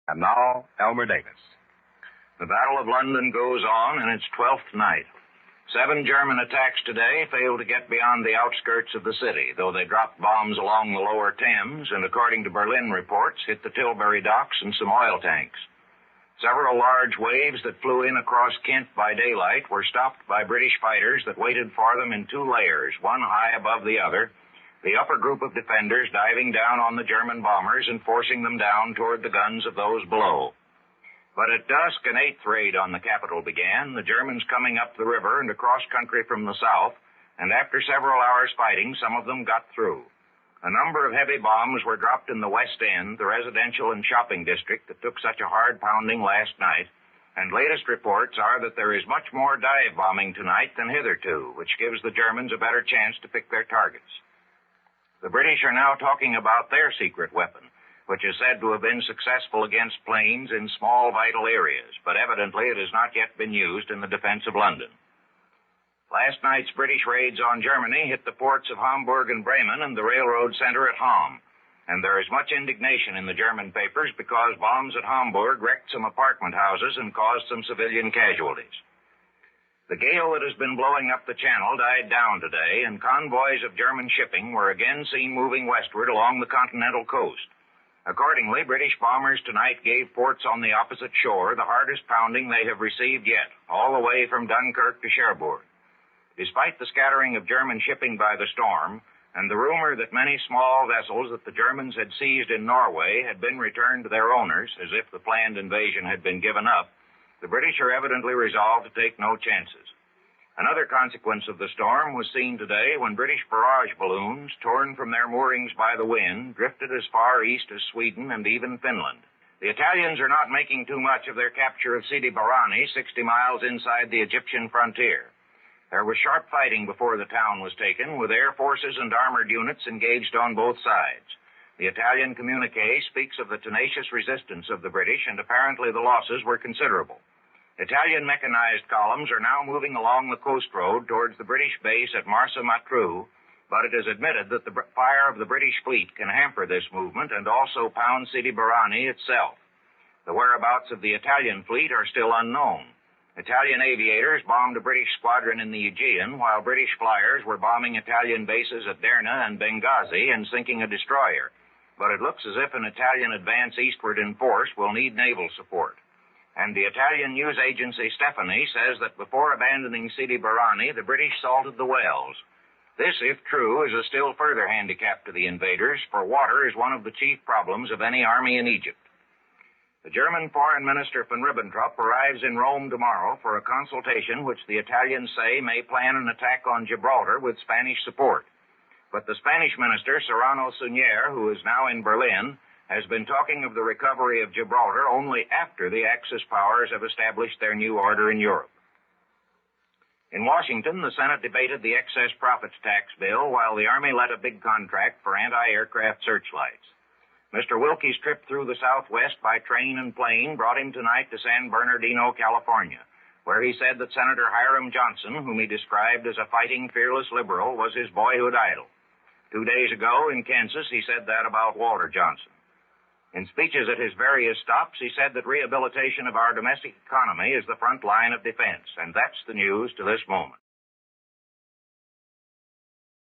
And now, Elmer Davis. The Battle of London goes on in its 12th night. 7 German attacks today failed to get beyond the outskirts of the city, though they dropped bombs along the lower Thames and, according to Berlin reports, hit the Tilbury docks and some oil tanks. Several large waves that flew in across Kent by daylight were stopped by British fighters that waited for them in 2 layers, one high above the other, the upper group of defenders diving down on the German bombers and forcing them down toward the guns of those below. But at dusk, an 8th raid on the capital began, the Germans coming up the river and across country from the south, and after several hours fighting, some of them got through. A number of heavy bombs were dropped in the West End, the residential and shopping district that took such a hard pounding last night, and latest reports are that there is much more dive bombing tonight than hitherto, which gives the Germans a better chance to pick their targets. The British are now talking about their secret weapon, which is said to have been successful against planes in small vital areas, but evidently it has not yet been used in the defense of London. Last night's British raids on Germany hit the ports of Hamburg and Bremen and the railroad center at Hamm, and there is much indignation in the German papers because bombs at Hamburg wrecked some apartment houses and caused some civilian casualties. The gale that has been blowing up the channel died down today, and convoys of German shipping were again seen moving westward along the continental coast. Accordingly, British bombers tonight gave ports on the opposite shore the hardest pounding they have received yet, all the way from Dunkirk to Cherbourg. Despite the scattering of German shipping by the storm, and the rumor that many small vessels that the Germans had seized in Norway had been returned to their owners, as if the planned invasion had been given up, the British are evidently resolved to take no chances. Another consequence of the storm was seen today when British barrage balloons, torn from their moorings by the wind, drifted as far east as Sweden and even Finland. The Italians are not making too much of their capture of Sidi Barrani, 60 miles inside the Egyptian frontier. There was sharp fighting before the town was taken, with air forces and armored units engaged on both sides. The Italian communique speaks of the tenacious resistance of the British, and apparently the losses were considerable. Italian mechanized columns are now moving along the coast road towards the British base at Marsa Matruh, but it is admitted that the fire of the British fleet can hamper this movement and also pound Sidi Barrani itself. The whereabouts of the Italian fleet are still unknown. Italian aviators bombed a British squadron in the Aegean, while British flyers were bombing Italian bases at Derna and Benghazi and sinking a destroyer. But it looks as if an Italian advance eastward in force will need naval support. And the Italian news agency Stephanie says that before abandoning Sidi Barrani, the British salted the wells. This, if true, is a still further handicap to the invaders, for water is one of the chief problems of any army in Egypt. The German Foreign Minister von Ribbentrop arrives in Rome tomorrow for a consultation which the Italians say may plan an attack on Gibraltar with Spanish support. But the Spanish minister, Serrano Suñer, who is now in Berlin, has been talking of the recovery of Gibraltar only after the Axis powers have established their new order in Europe. In Washington, the Senate debated the excess profits tax bill while the Army let a big contract for anti-aircraft searchlights. Mr. Wilkie's trip through the Southwest by train and plane brought him tonight to San Bernardino, California, where he said that Senator Hiram Johnson, whom he described as a fighting, fearless liberal, was his boyhood idol. 2 days ago in Kansas, he said that about Walter Johnson. In speeches at his various stops, he said that rehabilitation of our domestic economy is the front line of defense, and that's the news to this moment.